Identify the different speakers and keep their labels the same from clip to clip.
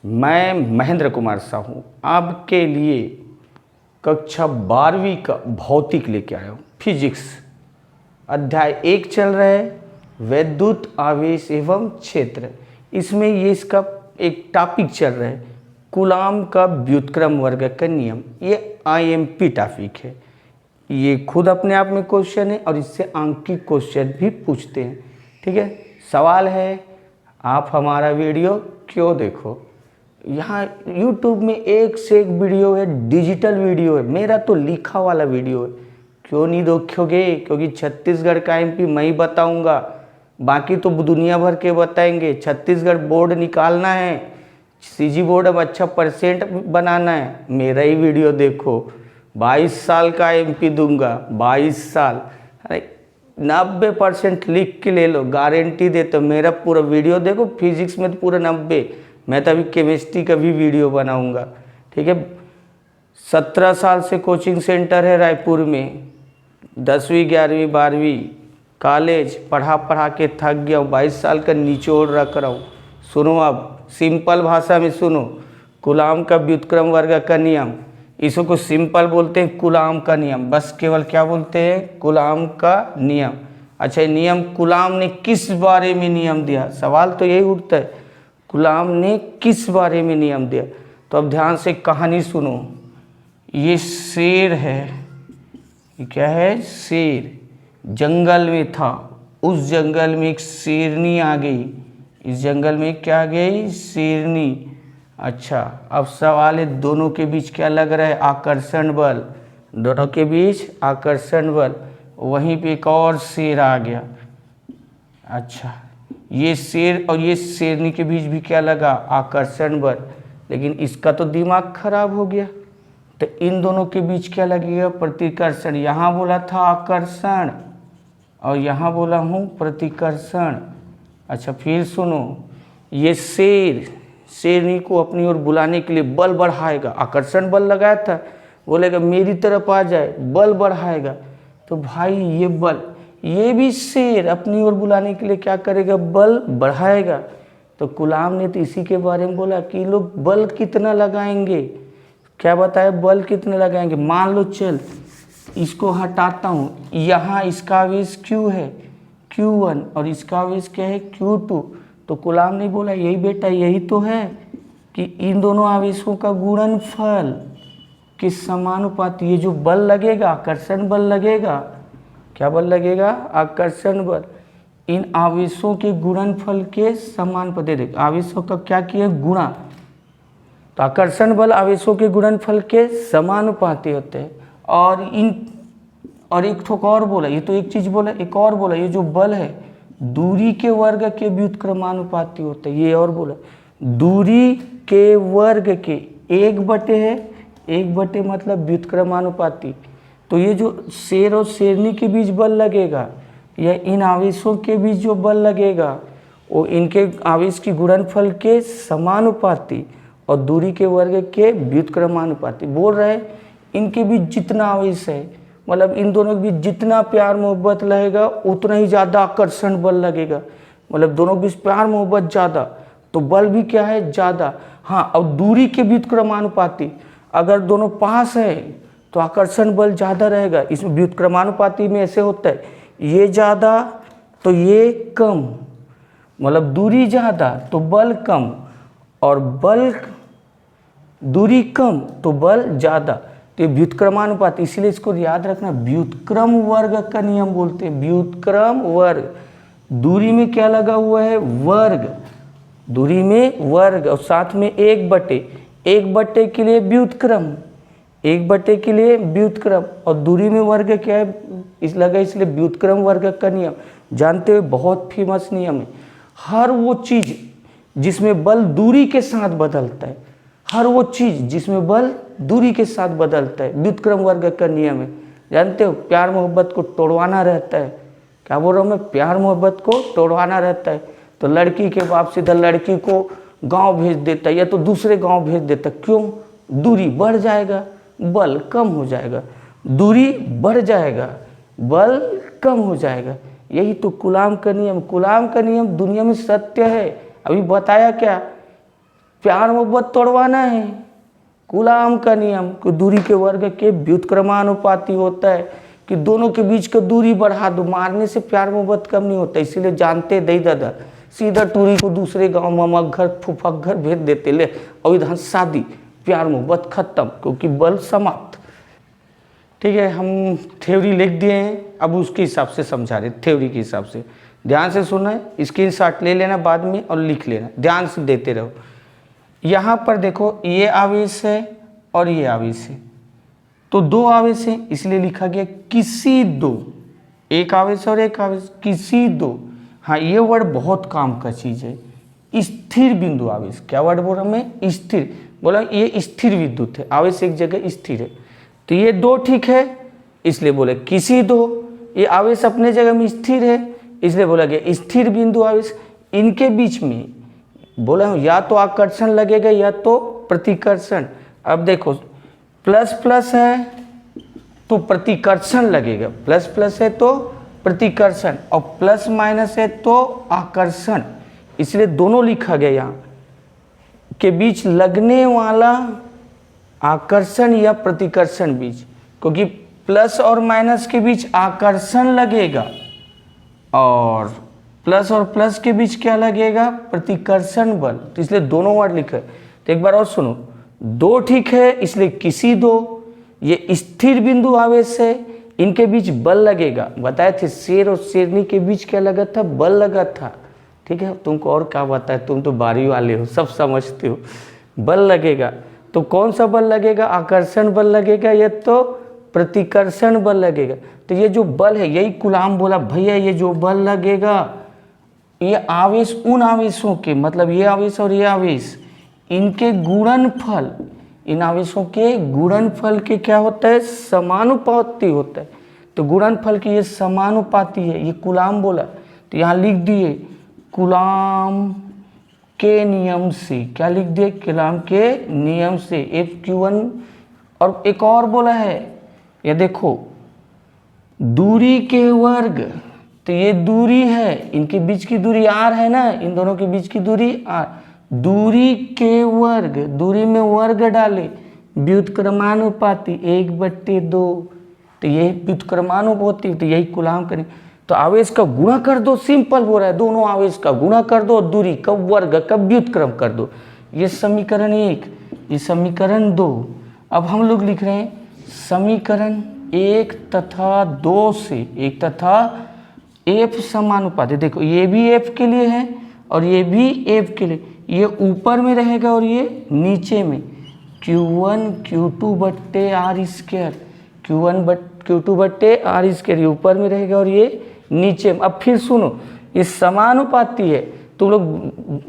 Speaker 1: मैं महेंद्र कुमार साहू आपके लिए कक्षा 12वीं का भौतिक लेके आया हूँ। फिजिक्स अध्याय 1 चल रहा है, वैद्युत आवेश एवं क्षेत्र। इसमें ये इसका एक टॉपिक चल रहा है, कूलाम का व्युत्क्रम वर्ग का नियम। ये IMP टॉपिक है, ये खुद अपने आप में क्वेश्चन है और इससे आंकिक क्वेश्चन भी पूछते हैं। ठीक है, सवाल है आप हमारा वीडियो क्यों देखो। यहाँ YouTube में एक से एक वीडियो है, डिजिटल वीडियो है, मेरा तो लिखा वाला वीडियो है। क्यों नहीं देखोगे? क्योंकि छत्तीसगढ़ का MP मैं ही बताऊँगा, बाकी तो दुनिया भर के बताएंगे। छत्तीसगढ़ बोर्ड निकालना है, CG बोर्ड में अच्छा % बनाना है, मेरा ही वीडियो देखो। 22 साल का MP दूंगा, 22 साल। अरे 90% लिख के ले लो, गारंटी देते हो। मेरा पूरा वीडियो देखो, फिजिक्स में तो पूरा 90। मैं तो अभी केमिस्ट्री का भी वीडियो बनाऊंगा। ठीक है, 17 साल से कोचिंग सेंटर है रायपुर में, 10वीं 11वीं 12वीं कॉलेज पढ़ा के थक गया हूँ। 22 साल का निचोड़ रख रहा हूँ। सुनो, अब सिंपल भाषा में सुनो। कूलाम का व्युत्क्रम वर्ग का नियम, इसको सिंपल बोलते हैं कूलाम का नियम। बस केवल क्या बोलते हैं? कूलाम का नियम। अच्छा, नियम कूलाम ने किस बारे में नियम दिया? सवाल तो यही उठता है, कूलाम ने किस बारे में नियम दिया? तो अब ध्यान से कहानी सुनो। ये शेर है, ये क्या है? शेर जंगल में था। उस जंगल में एक शेरनी आ गई। इस जंगल में क्या आ गई? शेरनी। अच्छा, अब सवाल है दोनों के बीच क्या लग रहा है? आकर्षण बल। दोनों के बीच आकर्षण बल। वहीं पे एक और शेर आ गया। अच्छा, ये शेर और ये शेरनी के बीच भी क्या लगा? आकर्षण बल। लेकिन इसका तो दिमाग खराब हो गया, तो इन दोनों के बीच क्या लगेगा? प्रतिकर्षण। यहाँ बोला था आकर्षण और यहाँ बोला हूँ प्रतिकर्षण। अच्छा, फिर सुनो, ये शेर शेरनी को अपनी ओर बुलाने के लिए बल बढ़ाएगा। आकर्षण बल लगाया था, बोलेगा मेरी तरफ आ जाए, बल बढ़ाएगा। तो भाई ये बल, ये भी शेर अपनी ओर बुलाने के लिए क्या करेगा? बल बढ़ाएगा। तो कूलाम ने तो इसी के बारे में बोला कि लोग बल कितना लगाएंगे। क्या बताया? बल कितना लगाएंगे। मान लो, चल इसको हटाता हूँ, यहाँ इसका आवेश Q है Q1 और इसका आवेश क्या है? Q2। तो कूलाम ने बोला यही बेटा, यही तो है कि इन दोनों आवेशों का गुणनफल के समानुपाती ये जो बल लगेगा, आकर्षण बल लगेगा। क्या बल लगेगा? आकर्षण बल। इन आवेशों के गुणनफल के समानुपाती। देख, आवेशों का क्या किया? गुणा। तो आकर्षण बल आवेशों के गुणनफल के समानुपाती होते हैं। और एक ठोक और बोला, ये तो एक चीज बोला, एक और बोला, ये जो बल है दूरी के वर्ग के व्युत्क्रमानुपाती होते हैं। ये और बोला, दूरी के वर्ग के 1/, है 1/, मतलब व्युत्क्रमानुपाती। तो ये जो शेर और शेरनी के बीच बल लगेगा या इन आवेशों के बीच जो बल लगेगा वो इनके आवेश की गुणनफल के समानुपाती और दूरी के वर्ग के व्युत्क्रमानुपाती। बोल रहे इनके बीच जितना आवेश है, मतलब इन दोनों के बीच जितना प्यार मोहब्बत रहेगा उतना ही ज़्यादा आकर्षण बल लगेगा। मतलब दोनों के बीच प्यार मोहब्बत ज़्यादा तो बल भी क्या है? ज़्यादा। हाँ, और दूरी के व्युत्क्रमानुपाती, अगर दोनों पास है तो आकर्षण बल ज़्यादा रहेगा। इसमें व्युत्क्रमानुपाती में ऐसे होता है, ये ज़्यादा तो ये कम, मतलब दूरी ज़्यादा तो बल कम और बल दूरी कम तो बल ज़्यादा। तो ये व्युत्क्रमानुपात, इसीलिए इसको याद रखना, व्युत्क्रम वर्ग का नियम बोलते हैं। व्युत्क्रम वर्ग, दूरी में क्या लगा हुआ है? वर्ग। दूरी में वर्ग और साथ में 1/, 1/, के लिए व्युत्क्रम, 1/, के लिए व्युत्क्रम और दूरी में वर्ग क्या है? इस लगा, इसलिए व्युत्क्रम वर्ग का नियम। जानते हो, बहुत फेमस नियम है। हर वो चीज जिसमें बल दूरी के साथ बदलता है, हर वो चीज जिसमें बल दूरी के साथ बदलता है, व्युत्क्रम वर्ग का नियम है। जानते हो, प्यार मोहब्बत को तोड़वाना रहता है। क्या बोल रहा हूँ मैं? प्यार मोहब्बत को तोड़वाना रहता है। तो लड़की के बाप सीधा लड़की को गांव भेज देता है या तो दूसरे गांव भेज देता है। क्यों? दूरी बढ़ जाएगा, बल कम हो जाएगा। दूरी बढ़ जाएगा, बल कम हो जाएगा। यही तो कूलाम का नियम। कूलाम का नियम दुनिया में सत्य है। अभी बताया क्या? प्यार मोहब्बत तोड़वाना है। कूलाम का नियम कि दूरी के वर्ग के व्युत्क्रमानुपाती होता है कि दोनों के बीच का दूरी बढ़ा दो, मारने से प्यार मोहब्बत कम नहीं होता। इसीलिए जानते दई दादा सीधा टूरी को दूसरे गांव मामा घर फूफा घर भेज देते, ले और इधर शादी, प्यार मोहब्बत खत्म, क्योंकि बल समाप्त। ठीक है, हम थ्योरी लिख दिए हैं, अब उसके हिसाब से समझा रहे, थ्योरी के हिसाब से। ध्यान से सुनना है, स्क्रीनशॉट ले लेना बाद में और लिख लेना, ध्यान से देते रहो। यहाँ पर देखो ये आवेश है और ये आवेश है, तो दो आवेश है इसलिए लिखा गया किसी दो, एक आवेश और एक आवेश, किसी दो। हाँ, ये वर्ड बहुत काम का चीज़ है, स्थिर बिंदु आवेश। क्या वर्ड बोला मैं? स्थिर। बोला ये स्थिर विद्युत है, आवेश एक जगह स्थिर है, तो ये दो ठीक है इसलिए बोले किसी दो। ये आवेश अपने जगह में स्थिर है इसलिए बोला गया स्थिर बिंदु आवेश। इनके बीच में बोला या तो आकर्षण लगेगा या तो प्रतिकर्षण। अब देखो प्लस प्लस है तो प्रतिकर्षण लगेगा, प्लस प्लस है तो प्रतिकर्षण, और प्लस माइनस है तो आकर्षण, इसलिए दोनों लिखा गया। यहाँ के बीच लगने वाला आकर्षण या प्रतिकर्षण बीच, क्योंकि प्लस और माइनस के बीच आकर्षण लगेगा और प्लस के बीच क्या लगेगा? प्रतिकर्षण बल, तो इसलिए दोनों वर्ड लिखा है। तो एक बार और सुनो, दो ठीक है इसलिए किसी दो। ये स्थिर बिंदु आवेश है, इनके बीच बल लगेगा। बताए थे शेर और शेरनी के बीच क्या लगा था? बल लगा था। ठीक है, तुमको और क्या बताए, तुम तो बारी वाले हो, सब समझते हो। बल लगेगा तो कौन सा बल लगेगा? आकर्षण बल लगेगा या तो प्रतिकर्षण बल लगेगा। तो ये जो बल है यही कूलाम बोला भैया, ये जो बल लगेगा ये आवेश उन आवेशों के, मतलब ये आवेश और ये आवेश, इनके गुणनफल, इन आवेशों के गुणनफल के क्या होता है? समानुपाती होता है। तो गुणनफल की ये समानुपाती है, ये कूलाम बोला। तो यहाँ लिख दिए कूलाम के नियम से। क्या लिख दिए? कूलाम के नियम से F(q1). और एक और बोला है, ये देखो दूरी के वर्ग, तो ये दूरी है, इनके बीच की दूरी r है ना, इन दोनों के बीच की दूरी r। दूरी के वर्ग, दूरी में वर्ग डाले, व्युत्क्रमानुपाती 1/2, तो ये व्युत्क्रमानुपाती, तो यही कूलाम करें। तो आवेश का गुणा कर दो, सिंपल हो रहा है, दोनों आवेश का गुणा कर दो, दूरी का वर्ग का व्युत्क्रम कर दो। ये समीकरण 1, ये समीकरण 2। अब हम लोग लिख रहे हैं समीकरण 1 तथा 2 से, 1 तथा F समानुपाती। देखो ये भी F के लिए है और ये भी F के लिए, ये ऊपर में रहेगा और ये नीचे में। Q1 Q2 बट्टे R स्क्वायर, Q2 बट्टे R स्क्वायर, ये ऊपर में रहेगा और ये नीचे में। अब फिर सुनो, ये समानुपाती है, तुम लोग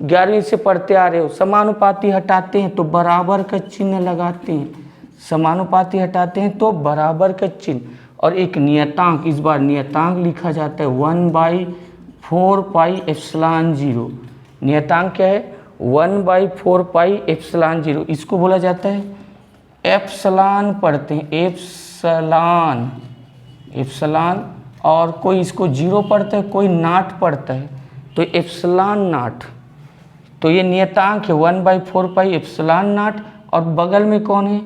Speaker 1: 11वीं से पढ़ते आ रहे हो। समानुपाती हटाते हैं तो बराबर का चिन्ह लगाते हैं, समानुपाती हटाते हैं तो बराबर का चिन्ह, और एक नियतांक, इस बार नियतांक लिखा जाता है 1/4 पाई एप्सिलॉन 0। नियतांक क्या है? 1/4 पाई एप्सिलॉन 0। इसको बोला जाता है एप्सिलॉन, पढ़ते हैं एप्सिलॉन, एप्सिलॉन। और कोई इसको 0 पढ़ता है, कोई नाट पढ़ता है, तो एप्सिलॉन नाट। तो ये नियतांक है 1/4 पाई एप्सिलॉन नाट, और बगल में कौन है?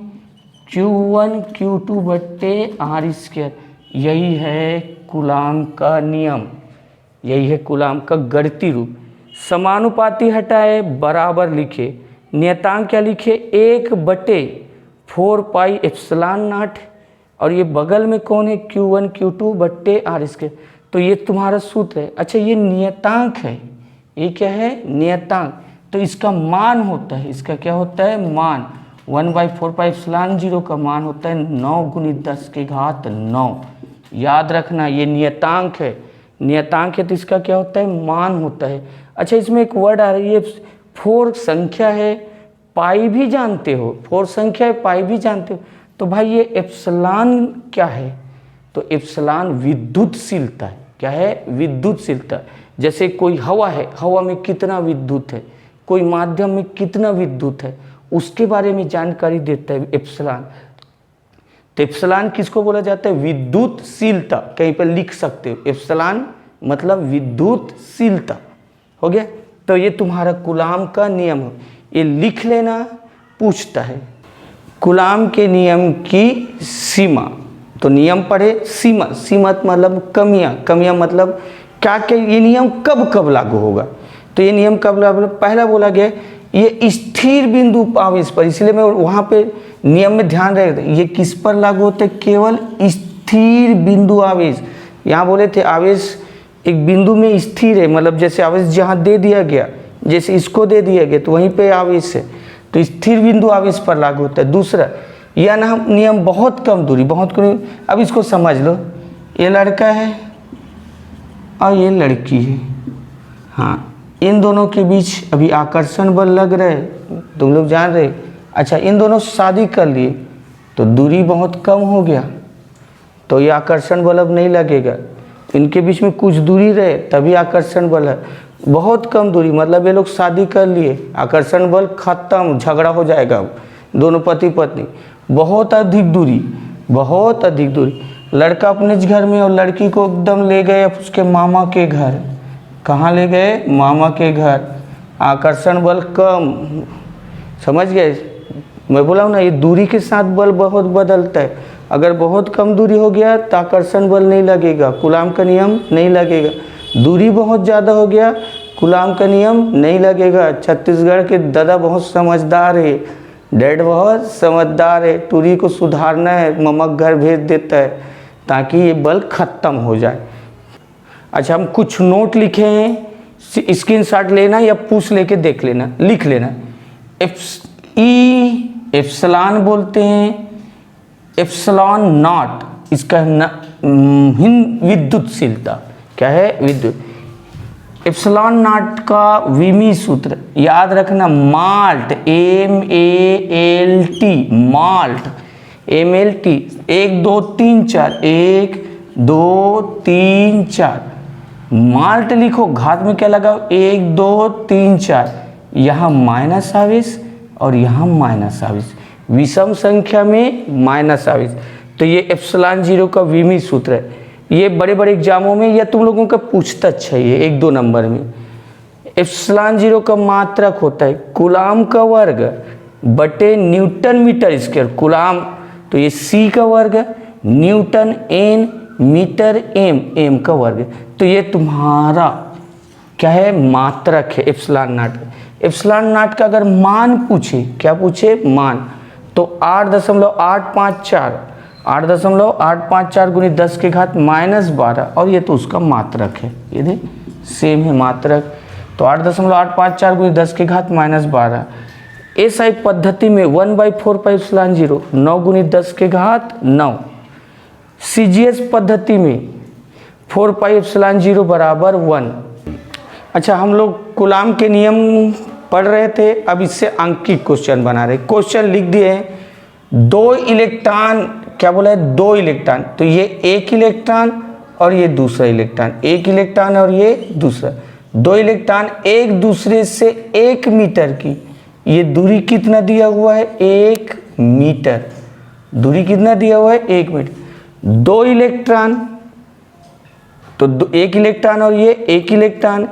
Speaker 1: Q1 Q2 बट्टे R स्क्वायर। यही है कूलाम का नियम, यही है कूलाम का गणितीय रूप। समानुपाती हटाए, बराबर लिखे, नियतांक क्या लिखे? 1/4 पाई एप्सिलॉन नाट, और ये बगल में कौन है? Q1 Q2 बट्टे R स्क्वायर। तो ये तुम्हारा सूत्र है। अच्छा, ये नियतांक है, ये क्या है? नियतांक। तो इसका मान होता है, इसका क्या होता है? मान। 1/4 पाई एप्सिलॉन 0 का मान होता है 9 × 10⁹। याद रखना, ये नियतांक है, नियतांक है तो इसका क्या होता है? मान होता है। अच्छा, इसमें एक वर्ड आ रही है 4 संख्या है, पाई भी जानते हो, 4 संख्या है, पाई भी जानते हो। तो भाई ये एप्सिलॉन क्या है? तो एप्सिलॉन विद्युतशीलता है। क्या है? विद्युतशीलता। जैसे कोई हवा है, हवा में कितना विद्युत है, कोई माध्यम में कितना विद्युत है, उसके बारे में जानकारी देता है एप्सिलॉन। तो एप्सिलॉन किसको बोला जाता है? विद्युतशीलता। कहीं पर लिख सकते हो, एप्सिलॉन मतलब विद्युतशीलता। हो गया। तो ये तुम्हारा कूलाम का नियम है। ये लिख लेना, पूछता है कूलाम के नियम की सीमा। तो नियम पढ़े, सीमा, सीमा मतलब कमियां, कमियां मतलब क्या क्या, ये नियम कब कब लागू होगा। तो ये नियम कब लागू, पहला बोला गया ये स्थिर बिंदु आवेश पर, इसलिए मैं वहाँ पे नियम में ध्यान रहे, ये किस पर लागू होते, केवल स्थिर बिंदु आवेश। यहाँ बोले थे आवेश एक बिंदु में स्थिर है, मतलब जैसे आवेश जहाँ दे दिया गया, जैसे इसको दे दिया गया तो वहीं पे आवेश है, तो स्थिर बिंदु आवेश पर लागू होता है। दूसरा यह ना नियम बहुत कम दूरी, बहुत कम, अब इसको समझ लो, ये लड़का है और ये लड़की है, हाँ, इन दोनों के बीच अभी आकर्षण बल लग रहा है, तुम लोग जान रहे। अच्छा, इन दोनों शादी कर लिए तो दूरी बहुत कम हो गया, तो ये आकर्षण बल अब नहीं लगेगा, इनके बीच में कुछ दूरी रहे तभी आकर्षण बल है। बहुत कम दूरी मतलब ये लोग शादी कर लिए, आकर्षण बल खत्म, झगड़ा हो जाएगा अब दोनों पति पत्नी। बहुत अधिक दूरी, बहुत अधिक दूरी, लड़का अपने घर में और लड़की को एकदम ले गए उसके मामा के घर। कहाँ ले गए, मामा के घर, आकर्षण बल कम, समझ गए। मैं बोला हूँ ना, ये दूरी के साथ बल बहुत बदलता है। अगर बहुत कम दूरी हो गया तो आकर्षण बल नहीं लगेगा, कूलाम का नियम नहीं लगेगा। दूरी बहुत ज़्यादा हो गया, कूलाम का नियम नहीं लगेगा। छत्तीसगढ़ के दादा बहुत समझदार है, डैड बहुत समझदार है, टूरी को सुधारना है, मम्मा घर भेज देता है ताकि ये बल खत्म हो जाए। अच्छा, हम कुछ नोट लिखे हैं, स्क्रीनशॉट लेना या पूछ लेके देख लेना, लिख लेना। एप्सिलॉन बोलते हैं, एप्सिलॉन नॉट, इसका विद्युतशीलता क्या है, विद्युत। एप्सिलॉन नॉट का विमी सूत्र याद रखना, malt, MALT, malt, MLT, 1 2 3 4, 1 2 3 4, malt लिखो, घात में क्या लगाओ, 1 2 3 4, यहाँ माइनस आवेश और यहाँ माइनस आवेश, विषम संख्या में माइनस आवेश। तो ये एप्सिलॉन 0 का विमी सूत्र है। ये बड़े बड़े एग्जामों में या तुम लोगों का पूछता चाहिए 1 2 नंबर में। एप्सिलॉन 0 का मात्रक होता है कूलाम का वर्ग बटे न्यूटन मीटर स्क्वायर। कूलाम तो ये C का वर्ग, न्यूटन N, मीटर M का वर्ग। तो ये तुम्हारा क्या है, मात्रक है एप्सिलॉन नॉट। एप्सिलॉन नॉट का अगर मान पूछे, क्या पूछे, मान, तो 8.854, 8.854 गुनी 10 के घात -12, और ये तो उसका मात्रक है, ये देख सेम है मात्रक। तो 8.854 गुनी 10 के घात -12। SI पद्धति में 1/4 पाई एप्सिलॉन 0, 9 गुनी 10 के घात 9। CGS पद्धति में 4 पाई एप्सिलॉन 0 बराबर 1। अच्छा, हम लोग कूलाम के नियम पढ़ रहे थे, अब इससे अंकित क्वेश्चन बना रहे। क्वेश्चन लिख दिए हैं, 2 इलेक्ट्रॉन, क्या बोला है, 2 इलेक्ट्रॉन, तो ये एक इलेक्ट्रॉन और ये दूसरा इलेक्ट्रॉन, एक इलेक्ट्रॉन और ये दूसरा, 2 इलेक्ट्रॉन एक दूसरे से 1 मीटर की, ये दूरी कितना दिया हुआ है, 1 मीटर, दूरी कितना दिया हुआ है, 1 मीटर। 2 इलेक्ट्रॉन, तो एक इलेक्ट्रॉन और ये एक इलेक्ट्रॉन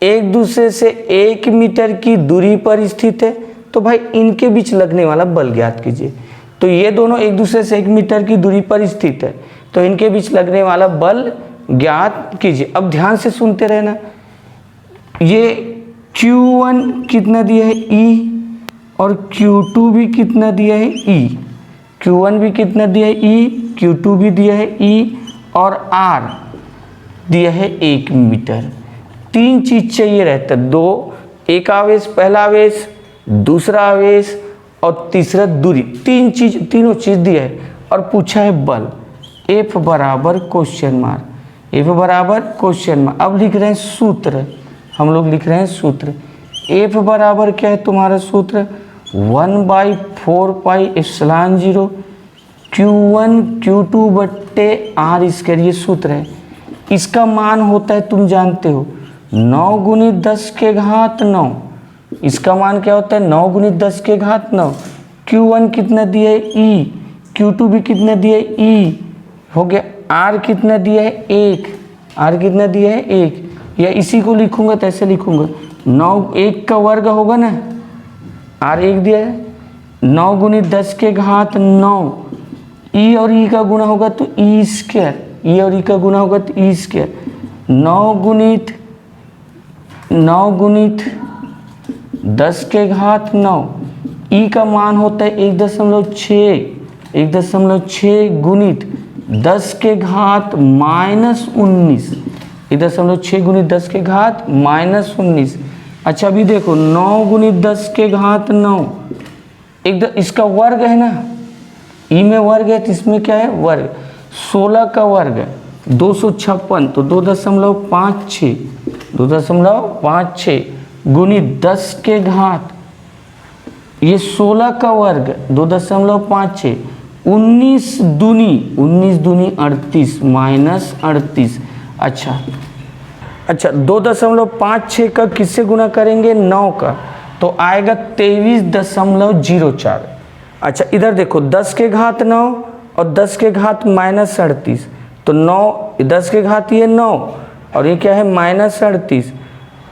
Speaker 1: एक दूसरे से 1 मीटर की दूरी पर स्थित है, तो भाई इनके बीच लगने वाला बल ज्ञात कीजिए। तो ये दोनों एक दूसरे से 1 मीटर की दूरी पर स्थित है, तो इनके बीच लगने वाला बल ज्ञात कीजिए। अब ध्यान से सुनते रहना, ये Q1 कितना दिया है, E, और Q2 भी कितना दिया है, E, Q1 भी कितना दिया है, E, Q2 भी दिया है, E, और R दिया है 1 मीटर। 3 चीज चाहिए रहता है, 2, एक आवेश, पहला आवेश, दूसरा आवेश और तीसरा दूरी, तीनों चीज दिया है और पूछा है बल। F बराबर क्वेश्चन मार्क, F बराबर क्वेश्चन मार्क। अब लिख रहे हैं सूत्र, हम लोग लिख रहे हैं सूत्र। F बराबर क्या है तुम्हारा सूत्र, 1/4 पाई एप्सिलॉन 0 Q1 Q2 बट्टे R स्क्वायर, ये सूत्र है। इसका मान होता है, तुम जानते हो, 9 गुनी 10 के घात 9। इसका मान क्या होता है, 9 गुनी 10 के घात 9। Q1 कितना दिया है, E, Q2 भी कितना दिया है, E, हो गया। R कितना दिया है, 1, R कितना दिया है, 1, या इसी को लिखूंगा तो ऐसे लिखूंगा, 9, 1 का वर्ग होगा ना, आर एक दिया है 9 गुणित 10 के घात 9, ई और ई का गुणा होगा तो ई स्क्वायर, ई और ई का गुणा होगा तो ई स्क्वायर, 9 गुणित 10 के घात 9, ई का मान होता है 1.6 गुणित 10 के घात -19, 1.6 गुणित 10 के घात -19। अच्छा अभी देखो 9 गुणित 10 के घात 9, इसका वर्ग है ना, ई में वर्ग है तो इसमें क्या है वर्ग, 16 का वर्ग 256 तो 2.56 गुणित 10 के घात, ये 16 का वर्ग 2.56, 19 दूनी 38 -38। अच्छा 2.56 का किससे गुना करेंगे 9 का, तो आएगा 23.04। अच्छा इधर देखो 10 के घात 9 और 10 के घात -38, तो 9 10 के घात ये 9 और ये क्या है -38।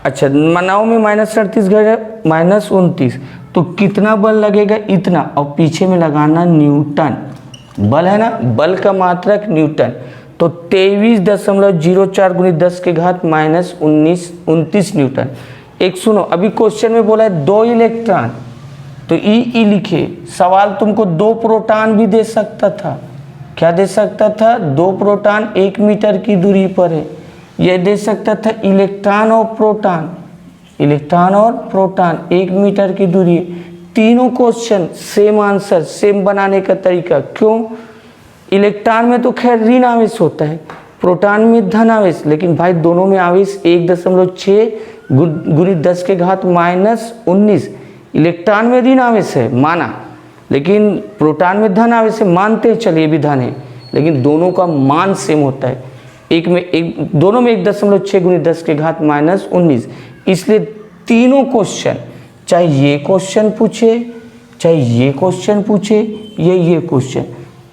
Speaker 1: अच्छा 9 में -38 गए -29, तो कितना बल लगेगा इतना, और पीछे में लगाना न्यूटन, बल है ना, बल का मात्रक न्यूटन, तो 23.04 गुणित 10 के घात -29 न्यूटन। एक सुनो अभी क्वेश्चन में बोला है 2 इलेक्ट्रॉन, तो ई लिखे, सवाल तुमको 2 प्रोटॉन भी दे सकता था, क्या दे सकता था 2 प्रोटॉन 1 मीटर की दूरी पर है, यह दे सकता था इलेक्ट्रॉन और प्रोटॉन 1 मीटर की दूरी। तीनों क्वेश्चन सेम आंसर, सेम बनाने का तरीका, क्यों, इलेक्ट्रॉन में तो खैर ऋण आवेश होता है, प्रोटॉन में धन आवेश, लेकिन भाई दोनों में आवेश 1.6 गुणित 10 के घात -19, इलेक्ट्रॉन में ऋण आवेश है माना, लेकिन प्रोटॉन में धन आवेश है मानते हैं, चलिए भी धन है, लेकिन दोनों का मान सेम होता है, दोनों में 1.6 गुणित 10 के घात -19, इसलिए तीनों क्वेश्चन, चाहे ये क्वेश्चन पूछे चाहे ये क्वेश्चन पूछे ये क्वेश्चन,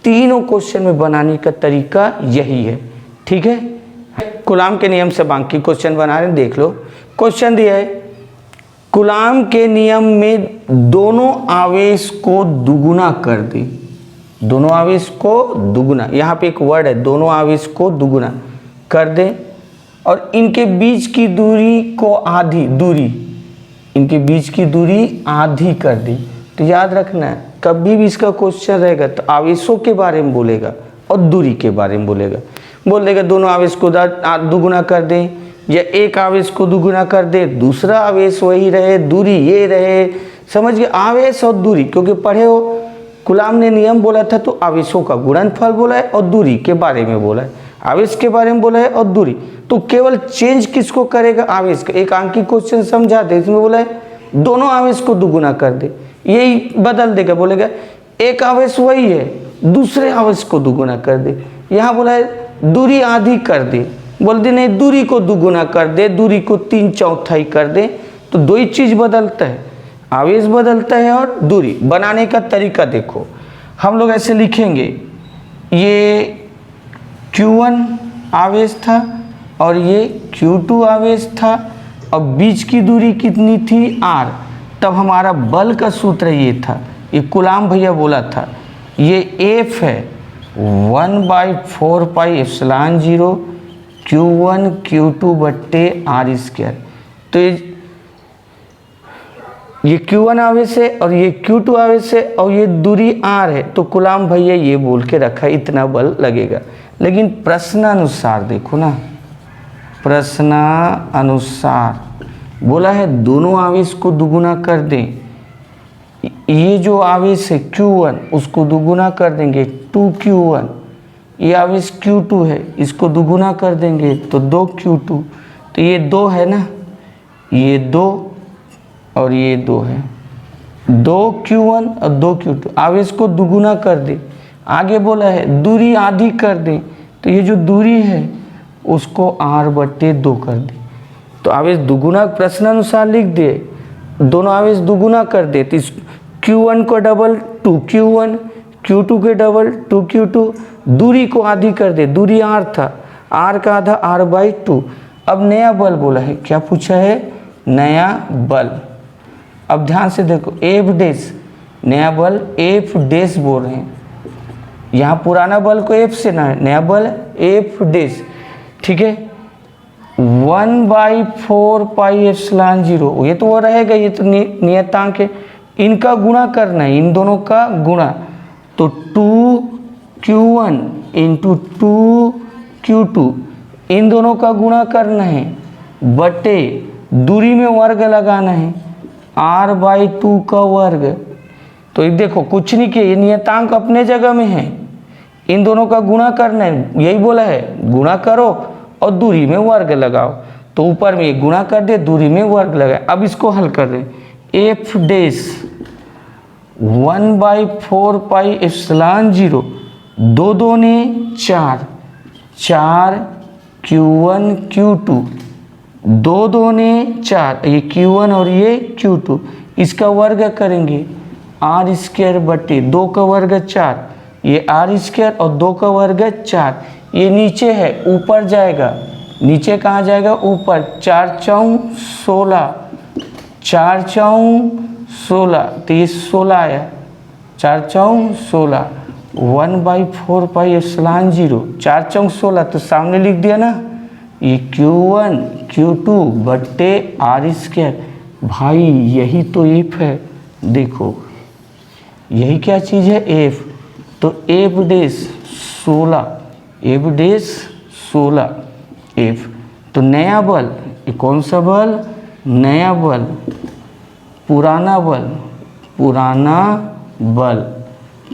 Speaker 1: तीनों क्वेश्चन में बनाने का तरीका यही है। ठीक है, कूलाम के नियम से बाकी क्वेश्चन बना रहे हैं, देख लो। क्वेश्चन दिया है कूलाम के नियम में दोनों आवेश को दुगुना कर दे, दोनों आवेश को दुगुना, यहाँ पे एक वर्ड है, दोनों आवेश को दुगुना कर दे और इनके बीच की दूरी को आधी, इनके बीच की दूरी आधी कर दी। तो याद रखना है कभी भी इसका क्वेश्चन रहेगा तो आवेशों के बारे में बोलेगा और दूरी के बारे में बोल देगा दोनों आवेश को दुगुना कर दें, या एक आवेश को दुगुना कर दे, दूसरा आवेश वही रहे, दूरी ये रहे, समझ गए, आवेश और दूरी, क्योंकि पढ़े हो कूलाम ने नियम बोला था तो आवेशों का गुणनफल बोला है और दूरी के बारे में बोला है, आवेश के बारे में बोला है और दूरी, तो केवल चेंज किसको करेगा आवेश का। एक अंकी क्वेश्चन समझा दे, इसमें बोला है दोनों आवेश को दुगुना कर दे, यही बदल देगा, बोलेगा एक आवेश वही है दूसरे आवेश को दुगुना कर दे, यहाँ बोला है दूरी आधी कर दे, बोल दे नहीं दूरी को दुगुना कर दे, दूरी को 3/4 कर दे, तो दो ही चीज बदलता है, आवेश बदलता है और दूरी। बनाने का तरीका देखो, हम लोग ऐसे लिखेंगे, ये Q1 आवेश था और ये Q2 आवेश था और बीच की दूरी कितनी थी R, तब हमारा बल का सूत्र ये था, ये कूलाम भैया बोला था, ये F है 1/4 पाई एप्सिलॉन 0 Q1 Q2 बट्टे R²। तो ये Q1 आवेश है और ये Q2 आवेश है और ये दूरी R है, तो कूलाम भैया ये बोल के रखा इतना बल लगेगा। लेकिन प्रश्नानुसार देखो ना, प्रश्नानुसार बोला है दोनों आवेश को दुगुना कर दें, ये जो आवेश है Q1 उसको दुगुना कर देंगे 2Q1, ये आवेश Q2 है इसको दुगुना कर देंगे तो 2Q2, तो ये 2 है ना, ये 2 और ये 2 है, 2Q1 और 2Q2, आवेश को दुगुना कर दे। आगे बोला है दूरी आधी कर दें, तो ये जो दूरी है उसको R/2 कर दे, तो आवेश दुगुना प्रश्नानुसार लिख दे, दोनों आवेश दुगुना कर दे, तो इस Q1 को डबल 2Q1, Q2 के डबल 2Q2, दूरी को आधी कर दे, दूरी R था, R का आधा R/2। अब नया बल बोला है, क्या पूछा है, नया बल, अब ध्यान से देखो, एफ डैश नया बल एफ डैश बोल रहे हैं, यहाँ पुराना बल को एफ से ना है, नया बल एफ डैश, ठीक है। 1/4 पाई एप्सिलॉन 0, ये तो वो रहेगा, ये तो नियतांक है, इनका गुणा करना है, इन दोनों का गुणा, तो 2q1 इंटू 2q2 इन दोनों का गुणा करना है, बटे दूरी में वर्ग लगाना है, r/2 का वर्ग। तो ये देखो कुछ नहीं किया, ये नियतांक अपने जगह में है, इन दोनों का गुणा करना है, यही बोला है, गुणा करो और दूरी में वर्ग लगाओ। तो ऊपर में ये गुणा कर दे, दूरी में वर्ग लगाए। अब इसको हल कर दे, एफ डैश 1/4 पाई एप्सिलॉन 0, 2 दूने 4, 4q1 q2, 2 दूने 4, ये q1 और ये q2, इसका वर्ग करेंगे, r² बटे 2 का वर्ग 4, ये r² और 2 का वर्ग 4, ये नीचे है, ऊपर जाएगा, नीचे कहाँ जाएगा, ऊपर, 4 चौं 16, 4 चौं 16, तो ये 16 आया, 4 चौं 16, 1/4 पाई एप्सिलॉन 0, 4 चौं 16, तो सामने लिख दिया ना, ये q1 q2 बट्टे r²। भाई यही तो एफ है, देखो यही क्या चीज़ है, एफ। तो F dash 16, F dash 16 F. तो नया बल, ये कौन सा बल, नया बल, पुराना बल, पुराना बल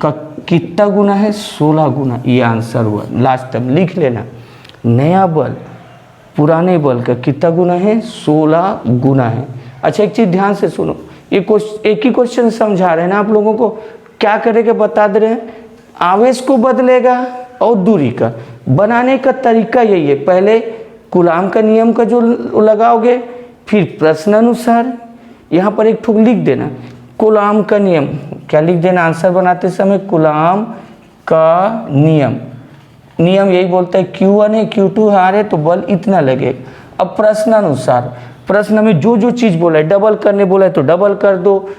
Speaker 1: का कितना गुना है, 16 गुना, ये आंसर हुआ। लास्ट टाइम लिख लेना, नया बल पुराने बल का कितना गुना है, 16 गुना है। अच्छा एक चीज़ ध्यान से सुनो, ये एक ही क्वेश्चन समझा रहे हैं ना आप लोगों को, क्या करेंगे बता दे रहे हैं, आवेश को बदलेगा और दूरी का बनाने का तरीका यही है, पहले कूलाम का नियम का जो लगाओगे, फिर प्रश्नानुसार यहाँ पर एक ठोक लिख देना, कूलाम का नियम, क्या लिख देना आंसर बनाते समय, कूलाम का नियम, नियम यही बोलता है q1 है q2 है, है तो बल इतना लगे। अब प्रश्नानुसार, प्रश्न में जो जो चीज़ बोला है, डबल करने बोला है तो डबल कर दो,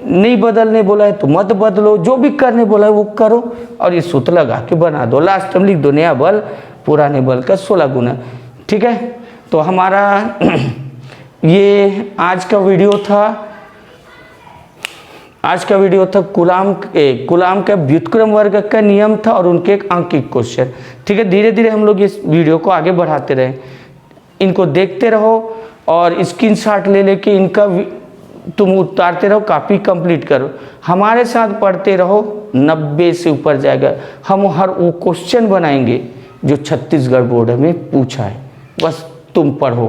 Speaker 1: नहीं बदलने बोला है तो मत बदलो, जो भी करने बोला है वो करो और ये सूत्र लगा के बना दो। लास्ट में लिख दो, नया बल पुराने बल का 16 गुना। ठीक है, तो हमारा ये आज का वीडियो था कूलाम का व्युत्क्रम वर्ग का नियम था और उनके एक अंकित क्वेश्चन। ठीक है, धीरे धीरे हम लोग इस वीडियो को आगे बढ़ाते रहे, इनको देखते रहो और स्क्रीनशॉट ले लेके इनका तुम उतारते रहो, कॉपी कंप्लीट करो, हमारे साथ पढ़ते रहो, 90 से ऊपर जाएगा। हम हर वो क्वेश्चन बनाएंगे जो छत्तीसगढ़ बोर्ड में पूछा है, बस तुम पढ़ो।